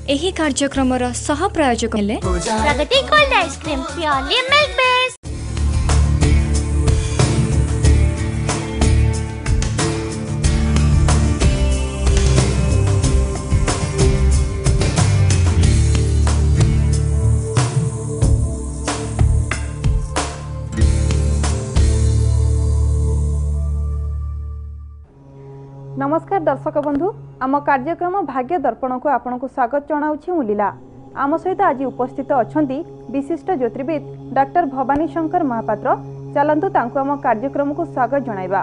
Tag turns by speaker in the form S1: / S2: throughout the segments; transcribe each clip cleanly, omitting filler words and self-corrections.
S1: एही कार्यक्रमर सह प्रायोजक हेले
S2: Pragati cold ice cream purely milk based.
S3: नमस्कार दर्शक बंधु, आम कार्यक्रम भाग्य दर्पण को आपन को स्वागत जनाऊँ मुलीला। आम सहित आज उपस्थित अच्छा विशिष्ट ज्योतिर्विद डॉक्टर भवानी शंकर महापात्र। चलतु तांको आम कार्यक्रम को स्वागत जणाइबा।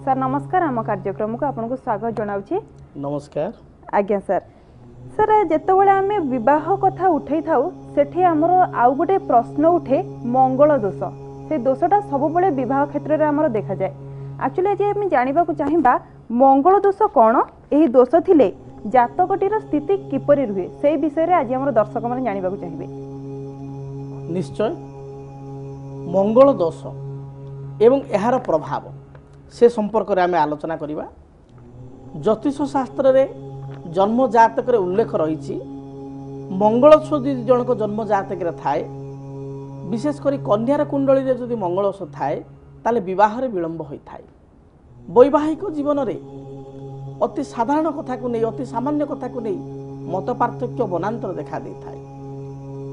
S3: सर नमस्कार, आम कार्यक्रम को आपन को स्वागत जनाऊँ।
S4: नमस्कार
S3: आज्ञा सर। सर जेतेबेले आमे विवाह कथा उठै थाउ सेठी हमरो आउ गोटे प्रश्न उठे मंगल दोष। से दोषटा सबुबले विवाह क्षेत्र रे हमरो देखा जाए। एक्चुअली आज आम जानवा चाहिए मंगल दोष कौन, यही दोष थिले जातकटीर स्थिति किपरि रुहे से विषय रे आज हमर दर्शक माने जानवा चाहिए।
S4: निश्चय मंगल दोष एवं यार प्रभाव से संपर्क में आम आलोचना करवा। ज्योतिष शास्त्र रे जन्म जातक रे उल्लेख रही मंगल यदि जनक जन्म जातक रे थाए, विशेषकर कन्यार कुंडली रे जदि मंगल दोष थाए ताले विवाह रे विलंब होता है। वैवाहिक जीवन रे अति साधारण कथा को नहीं, अति सामान्य कथा को नहीं मत पार्थक्य बनांतर देखा दे थाए।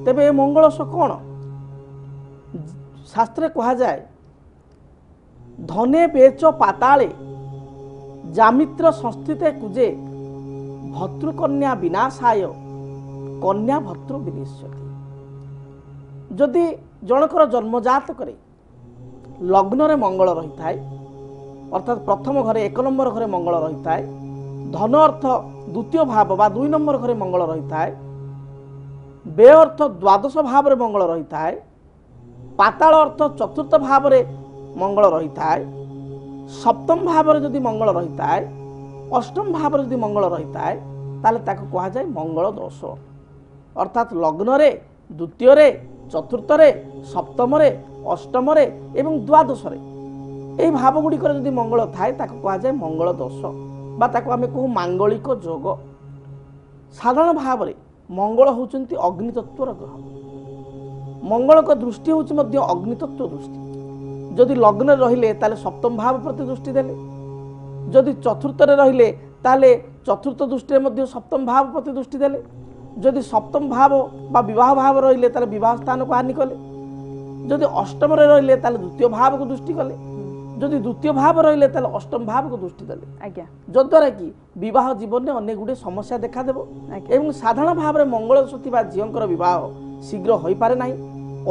S4: तेबे मंगल दोष कौन? शास्त्र कहा जाए धने बेच पाताले जामित्र संस्थिते कुजे भर्तृकन्या विनाशाय कन्या भर्तृ विनिश्यति। जदि जनकर जन्मजात करे लग्न रे मंगल रही थाए, अर्थात प्रथम घरे एक नंबर घरे मंगल रही थाए, धन अर्थ द्वितीय भाव बा दुई नंबर घरे मंगल रही थाए, व्यय अर्थ द्वादश भाव रे मंगल रही थाए, पाताल अर्थ चतुर्थ भाव रे मंगल रही थाए, सप्तम भाव रे जदि मंगल रही थाए, अष्टम भाव रे जदि मंगल रही थाए ताले ताको कहा जाए मंगल दोष। अर्थात लग्न रे द्वितीय रे चतुर्थ रे सप्तम रे अष्टम रे एवं द्वादश रे এই ভাবগুড়িকর যদি মঙ্গল থাকে তাকে কুহযায় মঙ্গল দোষ বা তাকে আমি কহু মাঙ্গলিক যোগ। সাধারণ ভাবে মঙ্গল হচ্ছেন অগ্নিতত্ত্বর গ্রহ। মঙ্গলক দৃষ্টি হচ্ছে মধ্য অগ্নিতত্ত্ব দৃষ্টি। যদি লগ্নে রহিলে তাহলে সপ্তম ভাব প্রতি দৃষ্টি দেলে, যদি চতুর্থরে রহিলে তাহলে চতুর্থ দৃষ্টির মধ্যে সপ্তম ভাব প্রতি দৃষ্টি দেলে, যদি সপ্তম ভাব বা বিবাহ ভাব রহিলে তাহলে বিবাহ স্থানক হানি কলে, যদি অষ্টমরে রহিলে তাহলে দ্বিতীয় ভাবক দৃষ্টি কলে, যদি দ্বিতীয় ভাব রহিলে তাহলে অষ্টম ভাবক দৃষ্টি দেলে। আজ্ঞা যদ্ୱାରା কি বিবাহ জীবনে অনেক গুড়ে সমস্যা দেখা দেব এবং সাধারণ ভাবে মঙ্গল দোষ থিবা ঝিওଙ୍କର বিবাহ শীঘ্র হই পারে নাই।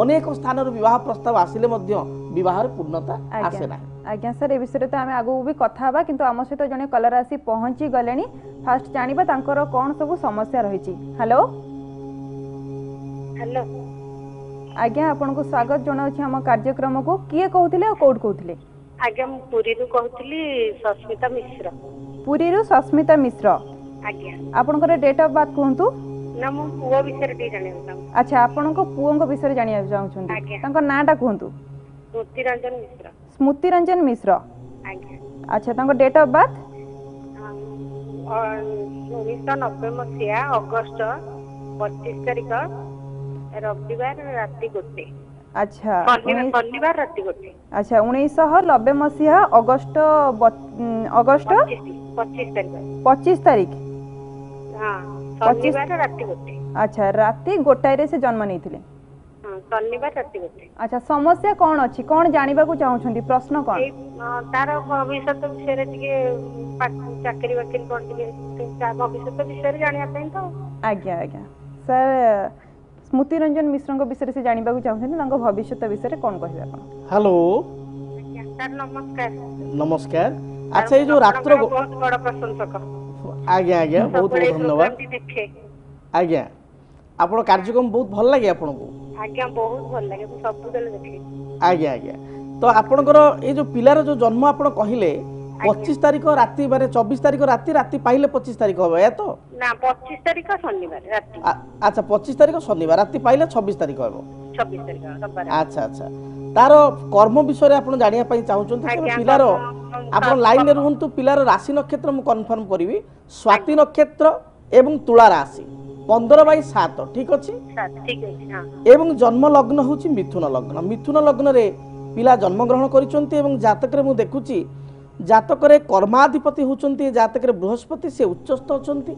S4: অনেক স্থানর বিবাহ প্রস্তাব আসিলে মধ্য বিবাহর পূর্ণতা আসে নাই।
S3: আজ্ঞা স্যার এ বিষয়ে তো আমি আগু भी কথা হবা, কিন্তু আম সহিত জনে কলর আসি পৌঁছি গলেনি। ফার্স্ট জানিবা তাଙ୍କର কোন सब সমস্যা রহিছি। हेलो
S5: हेलो
S3: आज्ञा आपनको स्वागत जनाउछि हम कार्यक्रम को। किए कहउथिले और कोड कहउथिले?
S5: आज्ञा मु पुरी रु कहउथिली सस्मिता मिश्र।
S3: पुरी रु सस्मिता मिश्र।
S5: आज्ञा
S3: आपनकर डेट ऑफ बर्थ कहंतु
S5: ना मु पुओ विषय रे जानि चाहू।
S3: अच्छा आपनको पुओंक विषय जानिया चाहउछन्ती, तांको नाटा कहंतु?
S5: स्मृति रंजन मिश्र।
S3: स्मृति रंजन मिश्र।
S5: आज्ञा
S3: अच्छा तांको डेट ऑफ बर्थ
S5: 1990 मसिया अगस्त 25 तारिख रविवार राति गोटे।
S3: अच्छा
S5: शनिवार राति गोटे।
S3: अच्छा 1990 मसीहा अगस्त 25 तारीख।
S5: हाँ शनिवार राति गोटे।
S3: अच्छा राति गोटाई रे से जन्म नैथिले।
S5: हां शनिवार राति गोटे।
S3: अच्छा समस्या कौन अछि, कौन जानिबा को चाहुछन्ती? प्रश्न कौन?
S5: तार भविष्य विषय रे टिके चाकरी बाकरी कोन टिके भविष्य विषय जानिया पई तो।
S3: आज्ञा आज्ञा सर स्मृति रंजन मिश्र विषय से जानवा चाहते भविष्य विषय कौन कहे?
S4: हेलो
S5: सर नमस्कार।
S4: नमस्कार। अच्छा ये जो रात्र
S5: बहुत बड़ा प्रशंसक।
S4: आज्ञा आज्ञा बहुत बहुत धन्यवाद। आज्ञा आपण कार्यक्रम बहुत भल लगे आपनको?
S5: आज्ञा बहुत भल लगे, सब बेले देखि।
S4: आज्ञा आज्ञा तो आपनकर ये जो पिलार जो जन्म आपण कहिले 25 तारिख राति माने 24 तारिख राति राति पाइले 25 तारिख हो या तो
S5: ना 25 तारिख शनिवार राति।
S4: अच्छा 25 तारिख शनिवार राति पाइले 26 तारिख हो।
S5: 26 तारिख रविवार।
S4: अच्छा अच्छा तार कर्म विषय आपण जानिया पई चाहुचंती कि पिलार आपण लाइन रे रहंतु। पिलार राशि नक्षत्र मु कन्फर्म करबी स्वाति नक्षत्र एवं तुला राशि 15/7 ठीक अच्छे
S5: ठीक अछि हां
S4: एवं जन्म लग्न हूँ मिथुन लग्न रे पिला जन्म ग्रहण करिसंती एवं जातक मु देखुची जातक कर्माधिपति होचंती जातक बृहस्पति से उच्चस्थ अछंती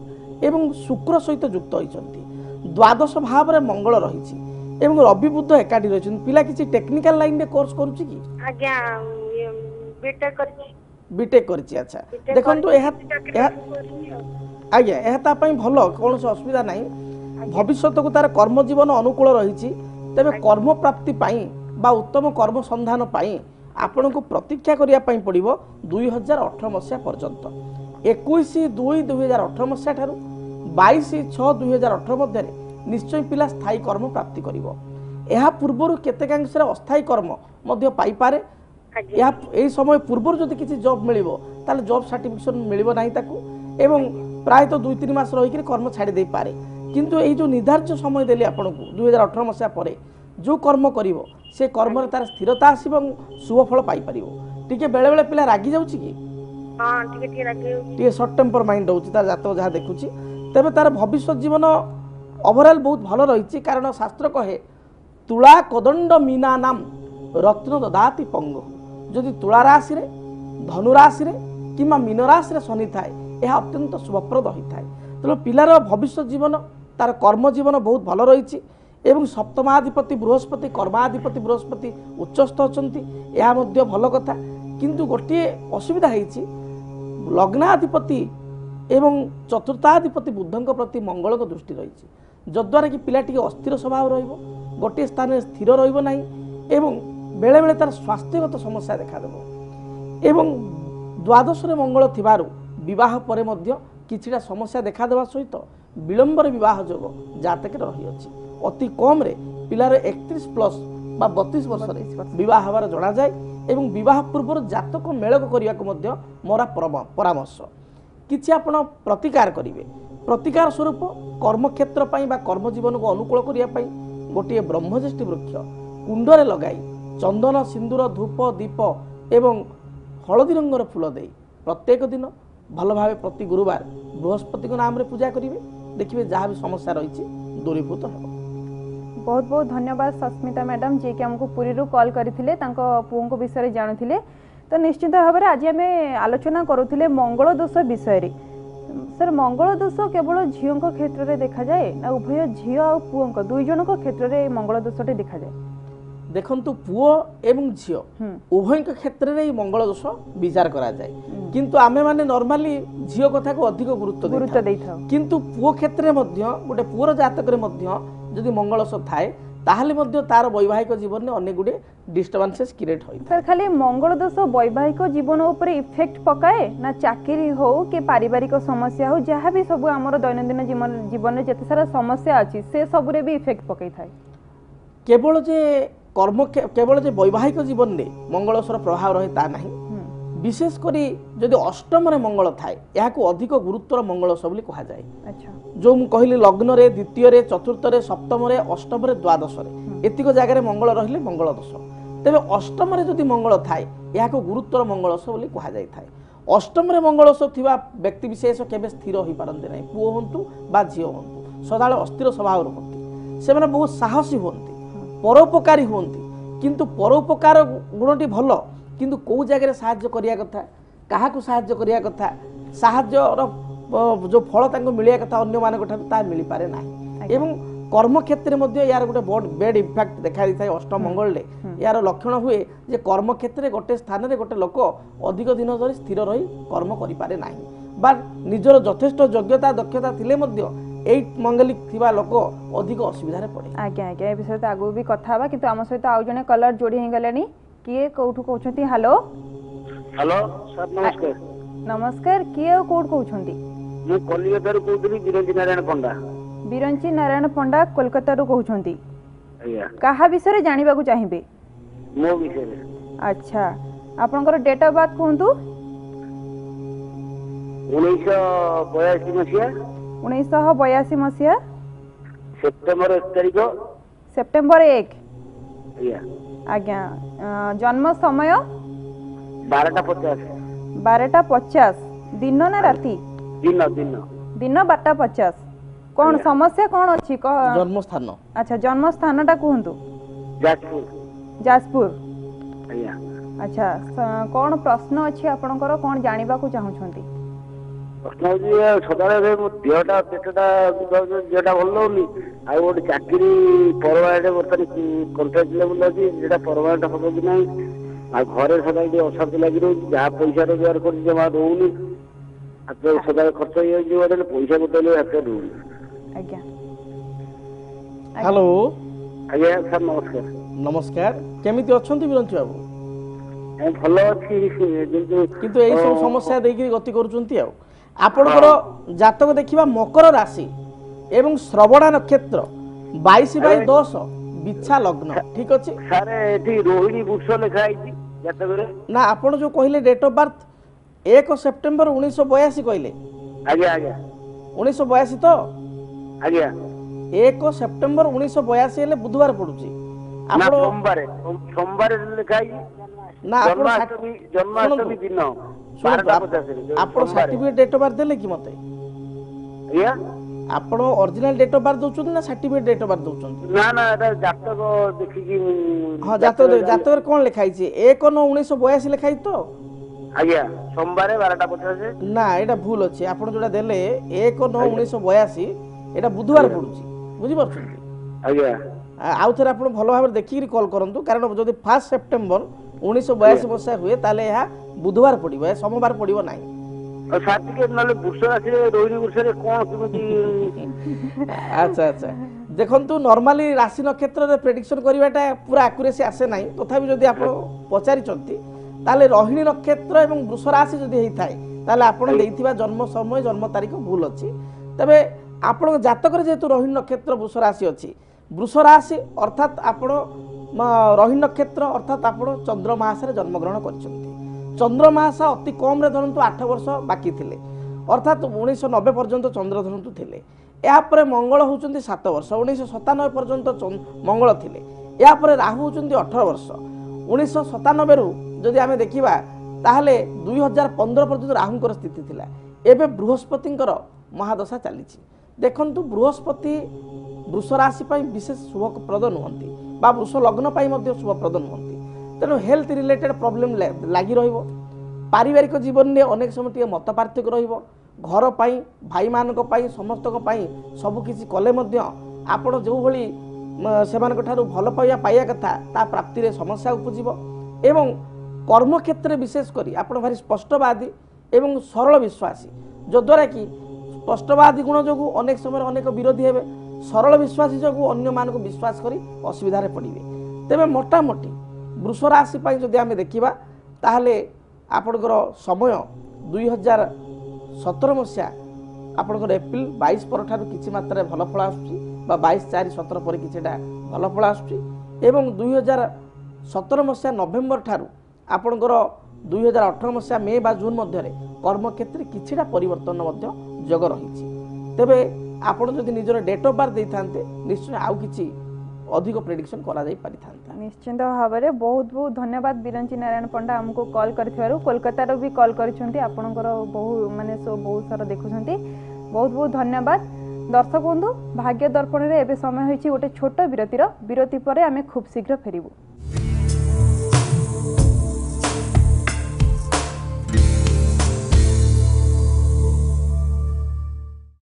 S4: एवं शुक्र सहित युक्त होइछंती द्वादश भाव रे मंगल रहिछि एवं रवि बुध एकाठी रहिछंती पिला किछि टेक्निकल लाइन रे कोर्स करूछि कि
S5: आज्ञा बीटेक करछि
S4: बीटेक करछि अच्छा देखंतु आज्ञा एहा ता पई भलो कोनोस असुविधा नाही भविष्यत को तार कर्म जीवन अनुकूल रहिछि तबे कर्म प्राप्ति पाई बा उत्तम कर्म संधान पाई आपण को प्रतीक्षा करिया पाई पड़िबो 2018 मसिया पर्यंत 21/2/2018 मसिया ठारू 22/6/2018 मध्ये निश्चय पिला स्थायी कर्म प्राप्ति करिवो एहा पूर्वरु केतेकांशरे अस्थायी कर्म मध्ये पाई पारे या ए समय पूर्वर जदि किछि जॉब मिलिबो ताले जॉब सर्टिफिकेशन मिलिबो नाही ताकू एवं प्राय तो 2-3 मास रही कि कर्म छाड़ी दे पारे किंतु ये जो निर्धारित समय देली आपन को 2018 मसिया परे जो कर्म करिवो से कर्म रे तार स्थिरता आसीबो शुभ फल पाई परिवो टिके बेले बेले पिला रागी जाउची कि
S5: हां टिके रागी
S4: टिके शॉर्ट टेम्पर माइंड होउची तार जातो जहा देखुची तबे तार भविष्य जीवन ओवरऑल बहुत भलो रहिची कारण शास्त्र कहे तुला कदंड मीना नाम रत्न ददाति पंग जदि तुला राशि रे धनु राशि रे किमा मीन राशि रे शनि थाए यह अत्यंत शुभप्रद होता है तेणु पिलार भविष्य जीवन तार कर्म जीवन बहुत भल रही एवं सप्तमाधिपति बृहस्पति कर्माधिपति बृहस्पति उच्चस्थ अछंती यह मध्य भल कथा किंतु गोटे असुविधा है लग्नाधिपति एवं चतुर्थाधिपति बुधंक प्रति मंगल को दृष्टि रही जद्वारा कि पिला टी अस्थिर स्वभाव रहिबो गोटे स्थान में स्थिर रहिबो नाही एवं बेले बेले तार स्वास्थ्यगत समस्या देखा देबो एवं द्वादश रे मंगल थिबारु विवाह परे मध्य किछिटा समस्या देखा देवा सहित विलंबर विवाह जोग जातक रही अछि अति कम रे पिलार 31 प्लस बा 32 वर्ष रे विवाह हबार जणा जाय एवं विवाह पूर्व जातक मेलक करिया को मध्य मोरा परामर्श किछि आपण प्रतिकार करिवे प्रतिकार स्वरूप कर्म क्षेत्र पई बा कर्म जीवन को अनुकूल करिया पई गोटे ब्रह्मज्येष्ठी वृक्ष कुंडरे लगाई चंदन सिंदूर धूप दीप एवं हलदी रंगर फूल दे प्रत्येक दिन भल भाव प्रति गुरुवार बृहस्पति को नाम रे पूजा करिवे देखिए जहाँ भी समस्या रही दूरीभूत हो।
S3: बहुत बहुत धन्यवाद सस्मिता मैडम जी कि हमको पुरी रु कॉल करथिले तांको पुओं विषय जानुथिले तो निश्चित भाव में आज आम आलोचना करुथिले मंगल दोष विषय रे सर मंगल दोष केवल झीओं क्षेत्र में देखा जाए ना उभय झीओ और पुओं दुई जन क्षेत्र में मंगल दोषटी देखा जाए
S4: देखंतु पुओ एवं झीओ उभय क्षेत्र में मंगल दोष विचार करा जाए किंतु आमे माने नॉर्मली झीओ कथा को अधिक गुरुत्व देथाउ किंतु पुओ क्षेत्र में गोटे पुओर जातक रे मध्य जदि मंगल दोष थाए ताहले मध्य तार वैवाहिक जीवन में अनेक गुडे डिस्टर्बेंसेस क्रिएट होई सर
S3: खाली मंगल दोष वैवाहिक जीवन ऊपर इफेक्ट पकाए ना चाकरी हो कि पारिवारिक समस्या हो जहाँ भी सब आमर दैनंदिन जीवन में जते सारा समस्या अच्छी से सब रे भी इफेक्ट पकई थाए
S4: केवल जे कर्म केवल जे वैवाहिक जीवन में मंगल दोषर प्रभाव रहे ता नहीं विशेष करी जदि अष्टम रे मंगल थाए या को अधिक गुरुत्वर मंगल दोष बोली कहा जाए
S3: अच्छा
S4: जो मु कहली लग्न रे द्वितीय रे चतुर्थ रे सप्तम रे अष्टम रे द्वादश रे एतिको जगह रे मंगल रहिले मंगल दोष तेबे अष्टम रे जदि मंगल थाए या को गुरुत्वर मंगल दोष बोली कहा जाय थाए अष्टम रे मंगल दोष थिबा व्यक्ति विशेष केबे स्थिर होई पारंते नै पुओ होंतु बा झियो होंतु सदाळे अस्थिर स्वभाव रहंती से माने बहुत साहसी होंती परोपकारी होंती किंतु परोपकार गुणटी भलो किंतु कौ जगह साहाय्य करिया कथा काहाकू साहाय्य करिया कथा साहाय्यर जो फल तांको मिलिया कथा अन्य मानक ठार ता मिली पारे नाही एवं कर्म क्षेत्र में यार गोटे बड़ बेड इम्पैक्ट देखा दी थाए अष्टम मंगल रे यार लक्षण हुए जे कर्म क्षेत्र में गोटे स्थान में गोटे लोक अधिक दिन धरी स्थिर रही कर्म करि पारे नाही बा निजर यथेष्ट योग्यता दक्षता थिले मध्य एई मंगलिक थिबा लोक अधिक असुविधा रे पड़े
S3: आज्ञा आज्ञा ए विषय आगु भी कथा बा किंतु आम सहित आउ जने कलर जोड़ी हे गलेनी किए कोठु कहउछंती हेलो
S6: हेलो सर नमस्कार
S3: नमस्कार किए कोठ कहउछंती
S6: मु कलिकता रो कहउतली बिरंची नारायण पंडा
S3: बिरंची नारायण पंडा कोलकाता रो कहउछंती
S6: अया
S3: काहा विषय रे जानिबा को चाहिबे
S6: मो विषय रे
S3: अच्छा आपनकर डेट ऑफ बर्थ कहंतु
S6: 1982 मसिया
S3: 1982 मसिया
S6: सेप्टेम्बर 1 तारिख
S3: सेप्टेम्बर 1
S6: अया
S3: आज्ञा जन्म समय
S6: 12:50
S3: 12:50 दिन ना राती
S6: दिन दिन
S3: दिन 12:50 कौन समस्या कौन अच्छी
S4: जन्मस्थान
S3: अच्छा जन्म स्थानटा कहतु
S6: ଯାଜପୁର
S3: जाजपुर
S6: ଆଜ୍ଞା
S3: अच्छा कौन प्रश्न अच्छी आपणकर कौन जानिबा को चाहुछंती
S6: ପ୍ରଶ୍ନ ହଉଛି ସଦାବେଳେ ମୋ ଦେହଟା ପେଟଟା ଦେହଟା ଭଲ ରହୁନି ଆଉ ଗୋଟେ ଚାକିରି ପରମାନେଣ୍ଟ ବର୍ତ୍ତମାନ କଣ୍ଟ୍ରାକ୍ଟ ଲେବୁଲ ଅଛି ସେଟା ପରମାନେଣ୍ଟ ହବ କି ନାହିଁ ଆଉ ଘରେ ସଦାବେଳେ ଟିକେ ଅଶାନ୍ତି ଲାଗି ରହୁଛି ଯାହା ପଇସା ରୋଜଗାର କରୁଛି ଜମା ରହୁନି ଆଉ ସଦାବେଳେ ଖର୍ଚ୍ଚ ହେଇଯାଉଛି ବୋଲେ ପଇସା ଗୋଟେ ହାତରେ ରହୁନି
S3: आज्ञा
S4: हेलो
S6: ଆଜ୍ଞା ସାର୍ ନମସ୍କାର
S4: नमस्कार केमिति अछंती बिरंची बाबू
S6: ଭଲ ଅଛି କିନ୍ତୁ
S4: किंतु एई सब समस्या देकी गति करूचंती आ आपणकर जातक देखिबा मकर राशि एवं श्रवणा नक्षत्र 22/10 बिच्छा लग्न ठीक अछि
S6: ସାର୍ ଏଠି ରୋହିଣୀ ବୃଷ ଲେଖା ହେଇଛି ଜାତକରେ
S4: ना आपण जो कहले डेट ऑफ बर्थ 1 सेप्टेम्बर 1982 कहले
S6: ଆଜ୍ଞା ଆଜ୍ଞା
S4: 1982 तो
S6: ଆଜ୍ଞା
S4: 1 सेप्टेम्बर 1982 हेले बुधवार पडुची
S6: ନା
S4: आपण
S6: ସୋମବାର ଲେଖା ହେଇଛି
S4: ना आपण
S6: ଜନ୍ମାଷ୍ଟମୀ ଦିନ 12:50
S4: आपण सर्टिफिकेट डेट ऑफ बर्थ देले कि मते
S6: ଆଜ୍ଞା
S4: आपण ओरिजिनल डेट ऑफ बर्थ दउचंती ना सर्टिफिकेट डेट ऑफ बर्थ दउचंती
S6: ନା ନା ଏଟା ଜାତକ ଦେଖିକି
S4: हां जातक कोन लिखाई छी 1/9/1982 लिखाई तो
S6: ଆଜ୍ଞା ସୋମବାର 12:50
S4: ना एटा भूल अछि आपण जोडा देले 1/9/1982 एटा बुधवार पडुची बुझि परछंती
S6: ଆଜ୍ଞା
S4: आउ थरे आपण भलो भाबरे देखिकरी कॉल करंतु कारण जदि 1 सेप्टेम्बर 1982 मसिया हुए ताले यह बुधवार पड़िबो ए सोमवार पड़िबो नाही
S6: ଆଉ ସାର୍ ଟିକେ ନହେଲେ ବୃଷ ରାଶିରେ ରୋହିଣୀ ବୃଷରେ କ'ଣ କେମିତି
S4: अच्छा अच्छा देखंतु नॉर्मली राशि नक्षत्र रे प्रेडिक्शन करबाटा पूरा एक्यूरेसी आसे नाही तथापि जदि आपण पचारि चंती ताले रोहिणी नक्षत्र एवं वृष राशि जदि हेई थाए ताले आपण देइथिबा जन्म समय जन्म तारीख भूल अछि तबे आपण जातक रे जेतु रोहिणी नक्षत्र वृष राशि अछि वृष राशि अर्थात आपण रोहिणी नक्षत्र अर्थात आपण चंद्रमास रे जन्म ग्रहण करछंती चंद्रमास अति कम रे धरंतु 8 वर्ष बाकी थिले अर्थात 1990 पर्यंत चंद्र धरंतु थिले या परे मंगल होउचंती 7 वर्ष 1997 पर्यंत मंगल थिले या परे राहु होउचंती 18 वर्ष 1997 रु जदि आमे देखिबा ताहले 2015 पर्यंत राहुंकर स्थिति थिला एबे बृहस्पतिंकर महादशा चलीछि देखंतु बृहस्पति वृष राशि पई विशेष शुभप्रद नुहंती बा वृष लग्न पई मध्ये शुभप्रद नुहंती तेणु हेल्थ रिलेटेड प्रॉब्लम लागि रहिबो पारिवारिक जीवन में अनेक समय टिके मत पार्थक्य रहिबो घर पई भाई मानक पई समस्त को पई सब किछि कले मध्ये आपण जो भली सेमानक ठारू भल पाइया पाइया कथा ता प्राप्ति रे समस्या उपजिबो एवं कर्म क्षेत्र विशेष करी आपण भारी स्पष्टवादी एवं सरल विश्वासी जो द्वारा कि स्पष्टवादी गुण जोगु अनेक समय अनेक विरोधी हेबे सरल विश्वासी जोगु अन्य मानक विश्वास करी असुविधा रे पड़िबे तेबे मोटामोटी वृष राशि पई जदि आमे देखिबा ताहले आपणकर समय 2017 मसिया आपणकर एप्रिल 22 पर ठारू किछि मात्रा भल फल आसुची बा 22/4/17 पर किछिटा भल फल आसुची एवं 2017 मसिया नवेम्बर ठारू आपणकर 2018 मसिया मे बा जून मध्य रे कर्म क्षेत्र किछिटा परिवर्तन मध्य जग रहिछि तेबे आपण जदि निजर डेट ऑफ बर्थ देथांते निश्चय आउ किछि अधिक प्रेडिक्शन करा जाई परिथांता
S3: निश्चिंत भाव में बहुत बहुत धन्यवाद बिरंची नारायण पंडा हमको कॉल करथिबारु कोलकाता रो भी कॉल करिसंती आपनकर बहु माने सो बहुत सारा देखुसंती बहुत बहुत धन्यवाद दर्शक बंधु भाग्य दर्पण रे एबे समय होईची गोटे छोट विरति पर आमे खूब शीघ्र फेरिबु।